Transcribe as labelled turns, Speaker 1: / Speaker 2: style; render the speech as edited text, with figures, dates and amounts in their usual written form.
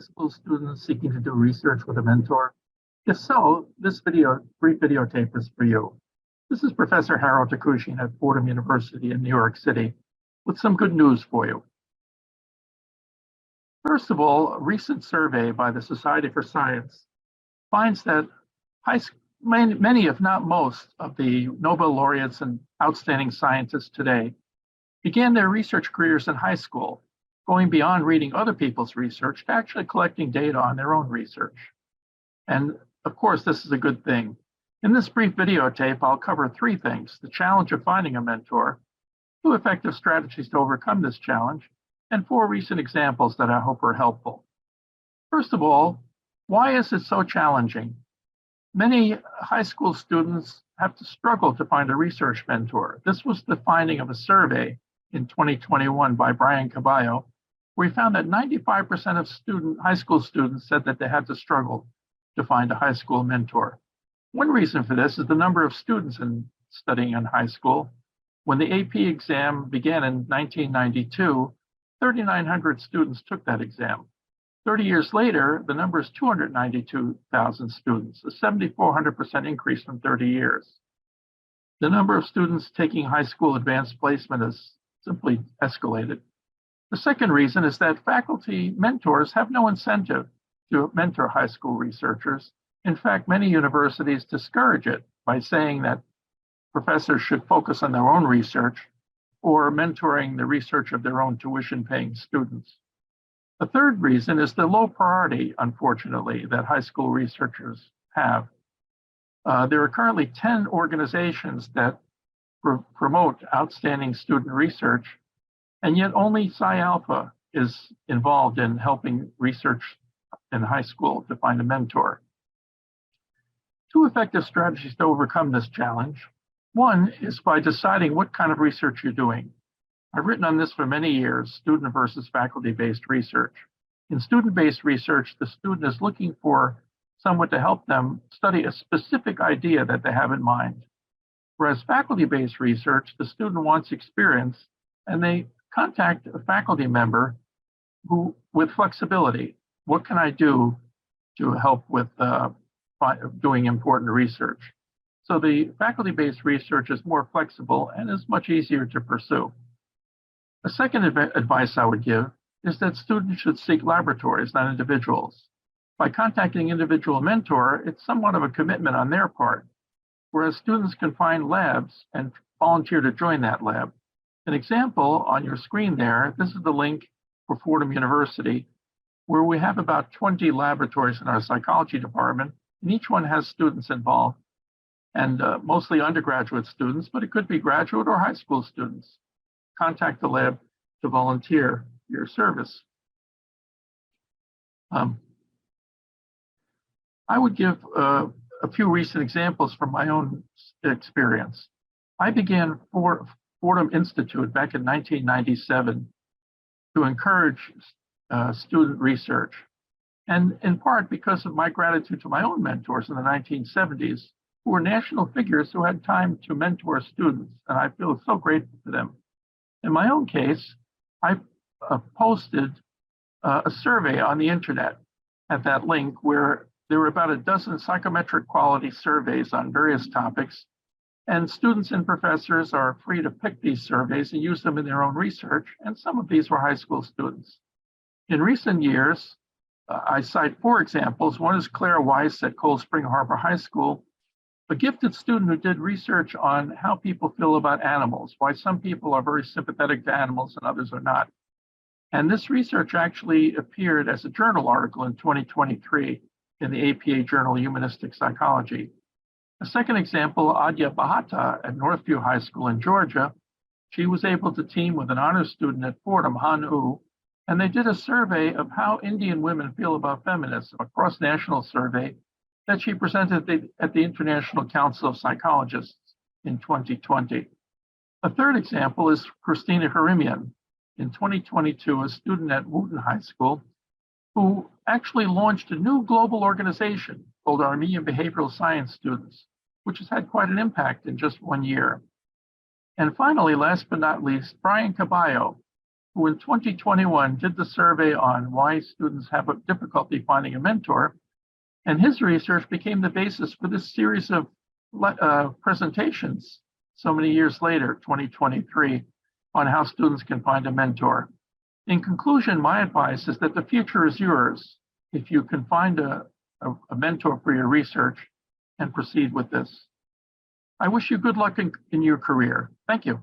Speaker 1: high school students seeking to do research with a mentor? If so, this brief videotape is for you. This is Professor Harold Takooshian at Fordham University in New York City with some good news for you. First of all, a recent survey by the Society for Science finds that many, if not most, of the Nobel laureates and outstanding scientists today began their research careers in high school, going beyond reading other people's research to actually collecting data on their own research. And of course, this is a good thing. In this brief videotape, I'll cover three things: the challenge of finding a mentor, 2 effective strategies to overcome this challenge, and 4 recent examples that I hope are helpful. First of all, why is it so challenging? Many high school students have to struggle to find a research mentor. This was the finding of a survey in 2021 by Brian Caballo, where he found that 95% of high school students said that they had to struggle to find a high school mentor. One reason for this is the number of students studying in high school. When the AP exam began in 1992, 3,900 students took that exam. 30 years later, the number is 292,000 students, a 7,400% increase from 30 years. The number of students taking high school advanced placement has simply escalated. The second reason is that faculty mentors have no incentive to mentor high school researchers. In fact, many universities discourage it by saying that professors should focus on their own research or mentoring the research of their own tuition-paying students. The third reason is the low priority, unfortunately, that high school researchers have. There are currently 10 organizations that promote outstanding student research, and yet only Psi Alpha is involved in helping research in high school to find a mentor. 2 effective strategies to overcome this challenge. One is by deciding what kind of research you're doing. I've written on this for many years, student versus faculty-based research. In student-based research, the student is looking for someone to help them study a specific idea that they have in mind. Whereas faculty-based research, the student wants experience, and they contact a faculty member with flexibility. What can I do to help with doing important research? So the faculty-based research is more flexible and is much easier to pursue. A second advice I would give is that students should seek laboratories, not individuals. By contacting an individual mentor, it's somewhat of a commitment on their part, whereas students can find labs and volunteer to join that lab. An example on your screen there, this is the link for Fordham University, where we have about 20 laboratories in our psychology department, and each one has students involved, and mostly undergraduate students, but it could be graduate or high school students. Contact the lab to volunteer your service. I would give a few recent examples from my own experience. I began Fordham Institute back in 1997 to encourage student research, and in part because of my gratitude to my own mentors in the 1970s, who were national figures who had time to mentor students, and I feel so grateful to them. In my own case, I posted a survey on the internet at that link where there were about a dozen psychometric quality surveys on various topics, and students and professors are free to pick these surveys and use them in their own research, and some of these were high school students. In recent years, I cite 4 examples. One is Claire Weiss at Cold Spring Harbor High School, a gifted student who did research on how people feel about animals, why some people are very sympathetic to animals and others are not. And this research actually appeared as a journal article in 2023 in the APA Journal Humanistic Psychology. A second example, Adya Bahata at Northview High School in Georgia. She was able to team with an honors student at Fordham, Han U, and they did a survey of how Indian women feel about feminism, a cross-national survey that she presented at the International Council of Psychologists in 2020. A third example is Christina Harimian, in 2022, a student at Wooten High School, who actually launched a new global organization called Armenian Behavioral Science Students, which has had quite an impact in just 1 year. And finally, last but not least, Brian Caballo, who in 2021 did the survey on why students have a difficulty finding a mentor. And his research became the basis for this series of presentations so many years later, 2023, on how students can find a mentor. In conclusion, my advice is that the future is yours if you can find a mentor for your research and proceed with this. I wish you good luck in your career. Thank you.